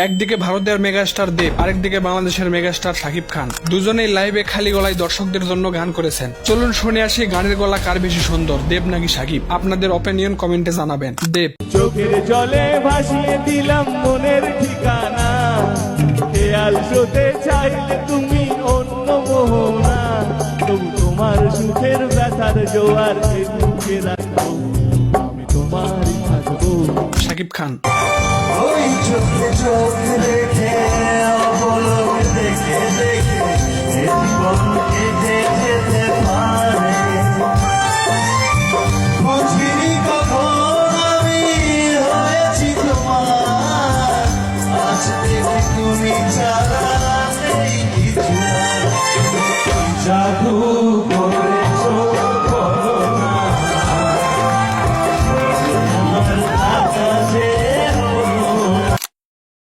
একদিকে ভারতের মেগাস্টার দেব, আরেকদিকে বাংলাদেশের মেগাস্টার শাকিব খান, দুজনেই লাইভে খালি গলায় দর্শকদের জন্য গান করেছেন। চলুন শুনে আসি গানের গলা কার বেশি সুন্দর, দেব নাকি শাকিব? আপনাদের অপিনিয়ন কমেন্টে জানাবেন। দেব। চোখের জলে ভাসিয়ে দিলাম মনের ঠিকানা, খেয়াল শোতে চাইলে তুমি অন্য মোহনা, তবু তোমার সুখের ব্যথার জোয়ার বুকে রাখবো, আমি তোমারই থাকবো। শাকিব খান। ওই চোখে চোখ রেখে অবলোক দেখে দেখে জীবন কেটে যেতে পারে, বুঝিনি কখন আমি হয়েছি তোমার, আজ দেখি তুমি ছাড়া নেই কিছু। জাদু